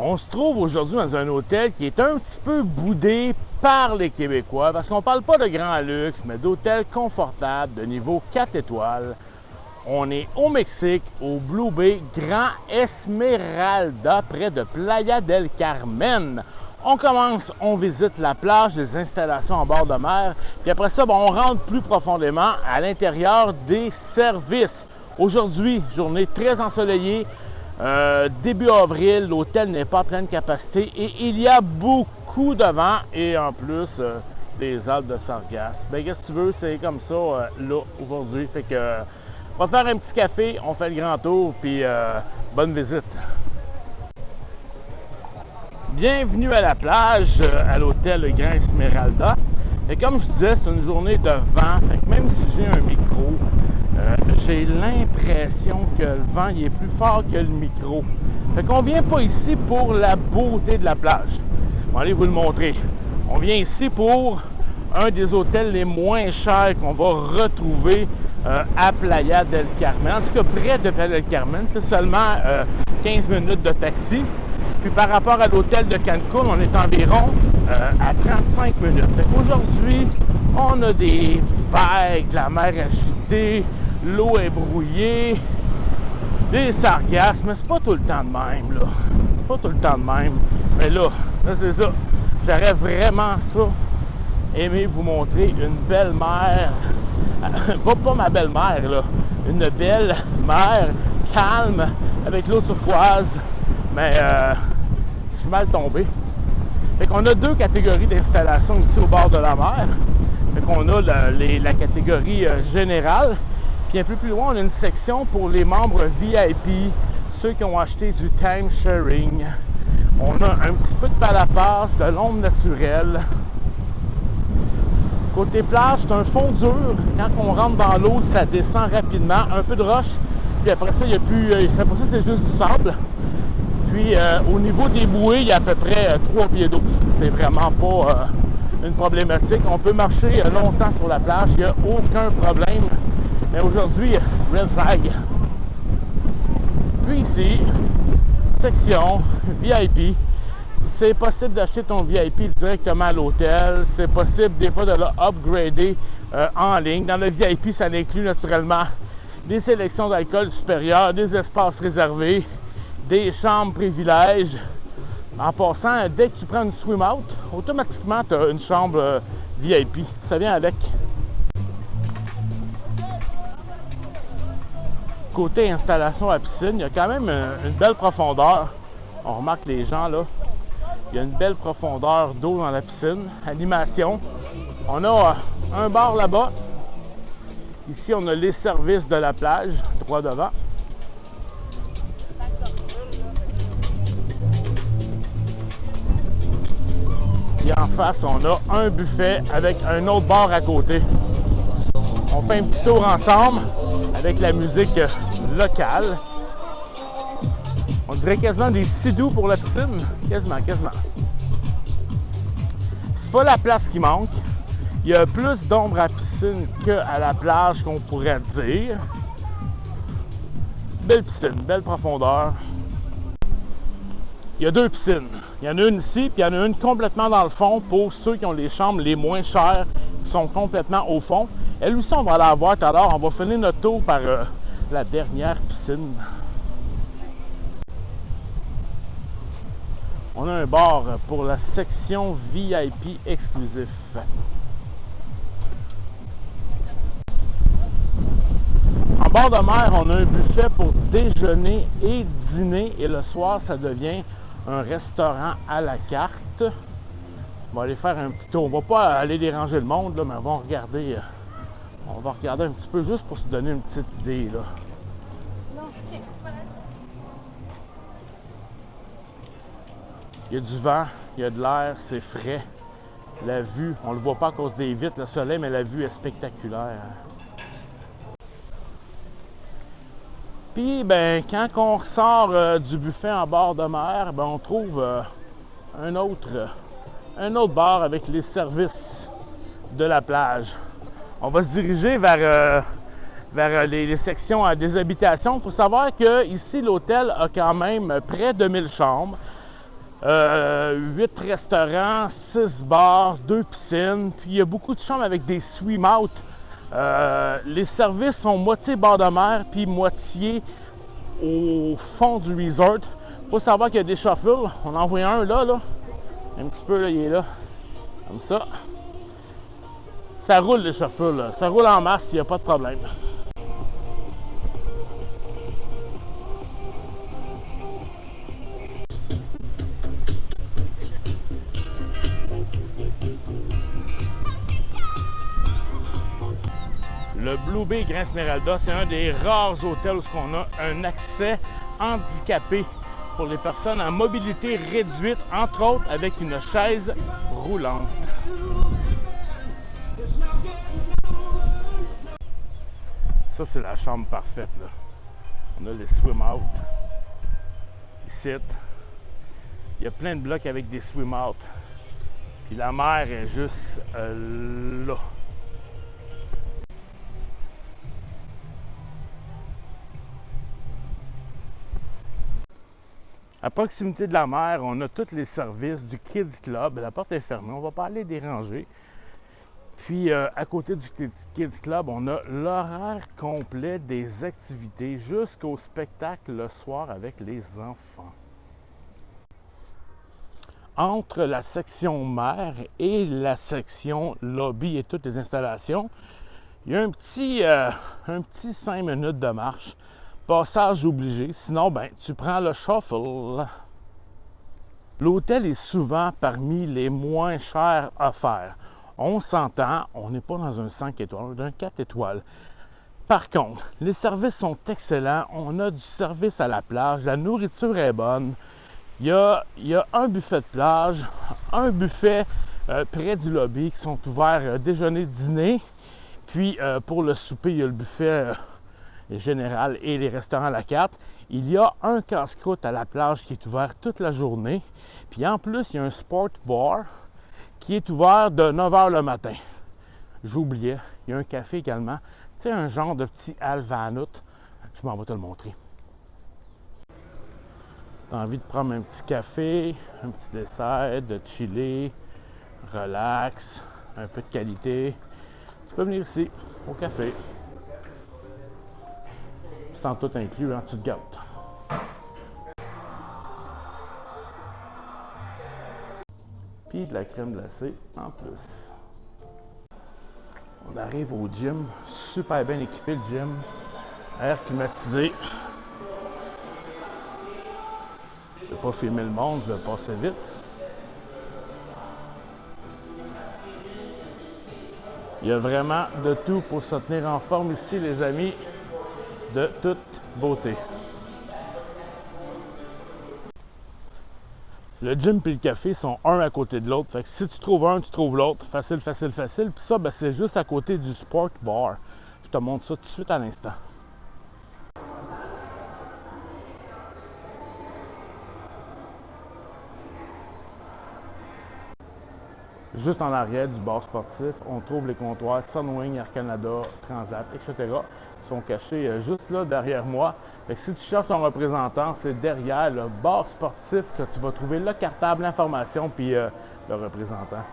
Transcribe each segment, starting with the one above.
On se trouve aujourd'hui dans un hôtel qui est un petit peu boudé par les Québécois parce qu'on parle pas de grand luxe, mais d'hôtels confortables de niveau 4 étoiles. On est au Mexique, au Blue Bay, Grand Esmeralda, près de Playa del Carmen. On commence, on visite la plage, les installations en bord de mer, puis après ça, on rentre plus profondément à l'intérieur des services. Aujourd'hui, journée très ensoleillée, début avril, l'hôtel n'est pas à pleine capacité et il y a beaucoup de vent et en plus des algues de sargasse. Ben qu'est-ce que tu veux, c'est comme ça là aujourd'hui. Fait que on va faire un petit café, on fait le grand tour, puis bonne visite. Bienvenue à la plage, à l'hôtel Grand Esmeralda. Et comme je disais, c'est une journée de vent. Fait que même si j'ai un micro, j'ai l'impression que le vent il est plus fort que le micro. Fait qu'on vient pas ici pour la beauté de la plage. On va aller vous le montrer. On vient ici pour un des hôtels les moins chers qu'on va retrouver à Playa del Carmen. En tout cas, près de Playa del Carmen, c'est seulement 15 minutes de taxi. Puis par rapport à l'hôtel de Cancun, on est environ à 35 minutes. Fait qu'aujourd'hui, on a des vagues, la mer agitée, l'eau est brouillée, des sargasses, mais c'est pas tout le temps de même, là. C'est pas tout le temps de même. Mais là c'est ça. J'aurais vraiment ça aimé vous montrer une belle mer. Pas ma belle-mère, là. Une belle mer calme, avec l'eau turquoise. Mais je suis mal tombé. Fait qu'on a deux catégories d'installation ici au bord de la mer. Fait qu'on a la catégorie générale. Puis un peu plus loin, on a une section pour les membres VIP, ceux qui ont acheté du time sharing. On a un petit peu de palapasse, de l'ombre naturelle. Côté plage, c'est un fond dur. Quand on rentre dans l'eau, ça descend rapidement. Un peu de roche. Puis après ça, il n'y a plus. Après ça, c'est juste du sable. Puis au niveau des bouées, il y a à peu près 3 pieds d'eau. C'est vraiment pas une problématique. On peut marcher longtemps sur la plage, il n'y a aucun problème. Mais aujourd'hui, red flag. Puis ici, section VIP. C'est possible d'acheter ton VIP directement à l'hôtel. C'est possible des fois de l'upgrader en ligne. Dans le VIP, ça inclut naturellement des sélections d'alcool supérieures, des espaces réservés, des chambres privilèges. En passant, dès que tu prends une swim out, automatiquement tu as une chambre VIP. Ça vient avec. Côté installation à piscine, il y a quand même une belle profondeur. On remarque les gens là. Il y a une belle profondeur d'eau dans la piscine. Animation. On a un bar là-bas. Ici, on a les services de la plage, droit devant. Et en face, on a un buffet avec un autre bar à côté. On fait un petit tour ensemble avec la musique locale. On dirait quasiment des sidous pour la piscine. Quasiment. C'est pas la place qui manque. Il y a plus d'ombre à la piscine qu'à la plage qu'on pourrait dire. Belle piscine, belle profondeur. Il y a deux piscines. Il y en a une ici, puis il y en a une complètement dans le fond pour ceux qui ont les chambres les moins chères, qui sont complètement au fond. Elle aussi, on va la voir tout à l'heure. On va finir notre tour par la dernière piscine. On a un bar pour la section VIP exclusif. En bord de mer, on a un buffet pour déjeuner et dîner. Et le soir, ça devient un restaurant à la carte. On va aller faire un petit tour. On va pas aller déranger le monde, là, mais on va regarder un petit peu juste pour se donner une petite idée. Là. Il y a du vent, il y a de l'air, c'est frais. La vue, on ne le voit pas à cause des vitres, le soleil, mais la vue est spectaculaire. Puis, quand on ressort du buffet en bord de mer, on trouve un autre bar avec les services de la plage. On va se diriger vers les sections des habitations. Il faut savoir qu'ici, l'hôtel a quand même près de 1000 chambres. 8 restaurants, 6 bars, 2 piscines, puis il y a beaucoup de chambres avec des swim-out. Les services sont moitié bord de mer, puis moitié au fond du resort. Il faut savoir qu'il y a des shuffles. On en voit un là. Un petit peu, là, il est là. Comme ça. Ça roule les shuffles, là. Ça roule en masse, il n'y a pas de problème. Le Blue Bay Grand Esmeralda, c'est un des rares hôtels où on a un accès handicapé pour les personnes en mobilité réduite, entre autres avec une chaise roulante. Ça, c'est la chambre parfaite, là. On a les swim-out ici. Il y a plein de blocs avec des swim-out. Puis la mer est juste là. À proximité de la mer, on a tous les services du Kids Club. La porte est fermée, on ne va pas aller déranger. Puis à côté du Kids Club, on a l'horaire complet des activités jusqu'au spectacle le soir avec les enfants. Entre la section mer et la section lobby et toutes les installations, il y a un petit 5 minutes de marche. Passage obligé, sinon, tu prends le shuffle. L'hôtel est souvent parmi les moins chers offerts. On s'entend, on n'est pas dans un 5 étoiles, on est dans un 4 étoiles. Par contre, les services sont excellents. On a du service à la plage, la nourriture est bonne. Il y a un buffet de plage, un buffet près du lobby qui sont ouverts déjeuner, dîner. Puis pour le souper, il y a le buffet général et les restaurants à la carte. Il y a un casse-croûte à la plage qui est ouvert toute la journée. Puis en plus, il y a un sport bar qui est ouvert de 9h le matin. J'oubliais, il y a un café également. Tu sais, un genre de petit Alvanut. Je m'en vais te le montrer. Tu as envie de prendre un petit café, un petit dessert, de chiller, relax, un peu de qualité. Tu peux venir ici, au café. Sans tout inclus, hein, tu te gâtes. Puis de la crème glacée en plus. On arrive au gym, super bien équipé le gym, air climatisé. Je ne vais pas filmer le monde, je vais passer vite. Il y a vraiment de tout pour se tenir en forme ici, les amis, de toute beauté. Le gym et le café sont un à côté de l'autre. Fait que si tu trouves un, tu trouves l'autre. Facile, facile, facile. Puis ça, c'est juste à côté du sport bar. Je te montre ça tout de suite à l'instant. Juste en arrière du bar sportif, on trouve les comptoirs Sunwing, Air Canada, Transat, etc. Ils sont cachés juste là derrière moi. Fait que si tu cherches ton représentant, c'est derrière le bar sportif que tu vas trouver le cartable, l'information puis le représentant.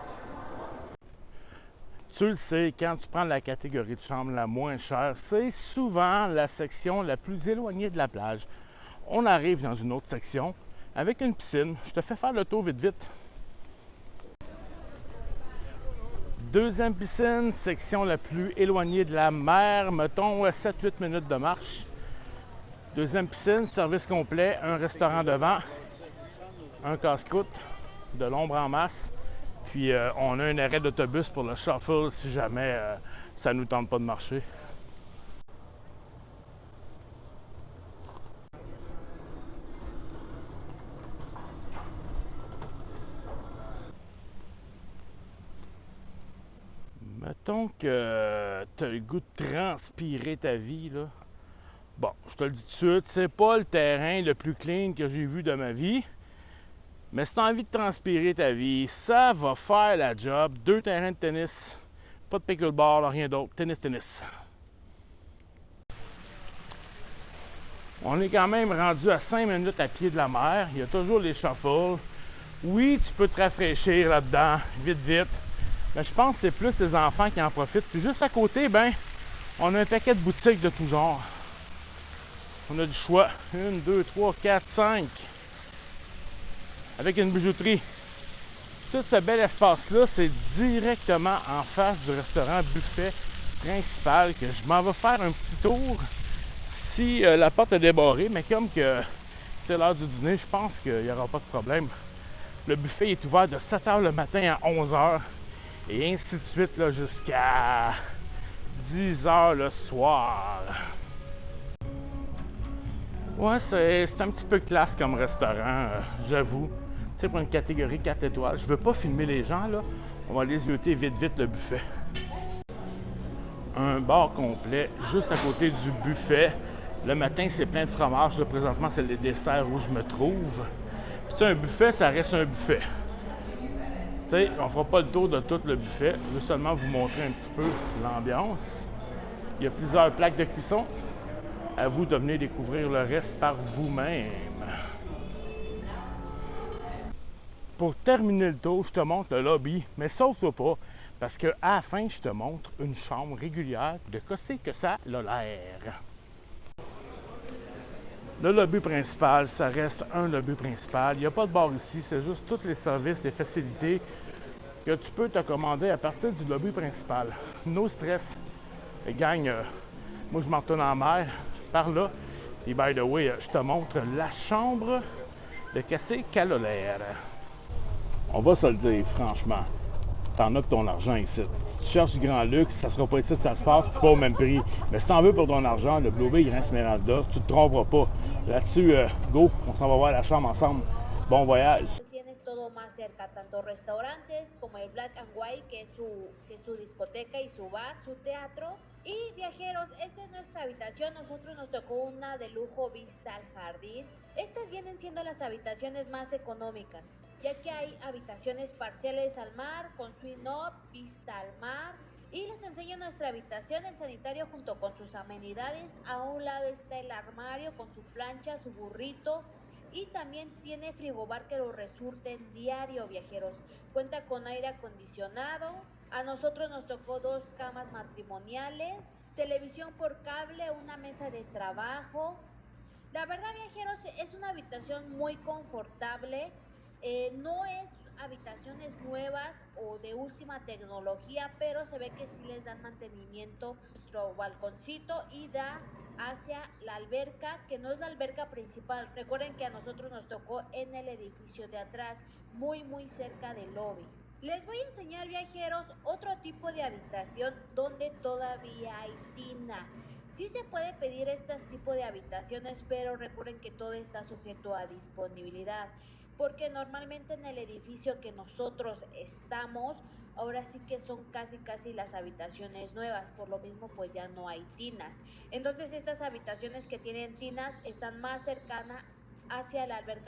Tu le sais, quand tu prends la catégorie de chambre la moins chère, c'est souvent la section la plus éloignée de la plage. On arrive dans une autre section avec une piscine. Je te fais faire le tour vite vite. Deuxième piscine, section la plus éloignée de la mer, mettons 7-8 minutes de marche. Deuxième piscine, service complet, un restaurant devant, un casse-croûte, de l'ombre en masse. Puis on a un arrêt d'autobus pour le shuffle si jamais ça ne nous tente pas de marcher. Mettons que tu as le goût de transpirer ta vie, là. Bon, je te le dis tout de suite, c'est pas le terrain le plus clean que j'ai vu de ma vie. Mais si tu as envie de transpirer ta vie, ça va faire la job. 2 terrains de tennis, pas de pickleball, rien d'autre, tennis. On est quand même rendu à 5 minutes à pied de la mer. Il y a toujours les shuffles. Oui, tu peux te rafraîchir là-dedans, vite, vite. Mais je pense que c'est plus les enfants qui en profitent. Puis juste à côté, ben, on a un paquet de boutiques de tout genre. On a du choix. 1, 2, 3, 4, 5. Avec une bijouterie. Tout ce bel espace-là, c'est directement en face du restaurant buffet principal que je m'en vais faire un petit tour si la porte est débarrée. Mais comme que c'est l'heure du dîner, je pense qu'il n'y aura pas de problème. Le buffet est ouvert de 7h le matin à 11h et ainsi de suite là, jusqu'à 10h le soir. Ouais, c'est un petit peu classe comme restaurant, j'avoue. Tu sais, pour une catégorie 4 étoiles. Je veux pas filmer les gens, là. On va aller zioter vite, vite le buffet. Un bar complet, juste à côté du buffet. Le matin, c'est plein de fromage. Là, présentement, c'est les desserts où je me trouve. Puis, tu sais, un buffet, ça reste un buffet. Tu sais, on fera pas le tour de tout le buffet. Je veux seulement vous montrer un petit peu l'ambiance. Il y a plusieurs plaques de cuisson. À vous de venir découvrir le reste par vous-même. Pour terminer le tour, je te montre le lobby, mais sauf-toi pas, parce qu'à la fin, je te montre une chambre régulière de qu'est-ce que ça a l'air. Le lobby principal, ça reste un lobby principal. Il n'y a pas de bar ici, c'est juste tous les services et facilités que tu peux te commander à partir du lobby principal. No stress. Et gang, moi je m'en retourne en mer, par là. Et by the way, je te montre la chambre de Cassé Calolaire. On va se le dire, franchement. T'en as pour ton argent ici. Si tu cherches du grand luxe, ça sera pas ici que ça se passe, puis pas au même prix. Mais si t'en veux pour ton argent, le Blue Bay Grand Esmeralda, tu te tromperas pas. Là-dessus, go, on s'en va voir la chambre ensemble. Bon voyage. Tienes todo más cerca, tanto restaurantes como el Black and White, que es su discoteca y su bar, su teatro. Y viajeros, esta es nuestra habitación. Nosotros nos tocó una de lujo vista al jardín. Estas vienen siendo las habitaciones más económicas, ya que hay habitaciones parciales al mar, con suite up, vista al mar. Y les enseño nuestra habitación, el sanitario junto con sus amenidades. A un lado está el armario con su plancha, su burrito. Y también tiene frigobar que lo resurten diario, viajeros. Cuenta con aire acondicionado. A nosotros nos tocó 2 camas matrimoniales, televisión por cable, una mesa de trabajo. La verdad, viajeros, es una habitación muy confortable. No es habitaciones nuevas o de última tecnología, pero se ve que sí les dan mantenimiento. Nuestro balconcito y da hacia la alberca, que no es la alberca principal. Recuerden que a nosotros nos tocó en el edificio de atrás, muy muy cerca del lobby. Les voy a enseñar, viajeros, otro tipo de habitación donde todavía hay tina. Sí se puede pedir este tipo de habitaciones, pero recuerden que todo está sujeto a disponibilidad, porque normalmente en el edificio que nosotros estamos, ahora sí que son casi las habitaciones nuevas, por lo mismo pues ya no hay tinas. Entonces estas habitaciones que tienen tinas están más cercanas hacia la alberca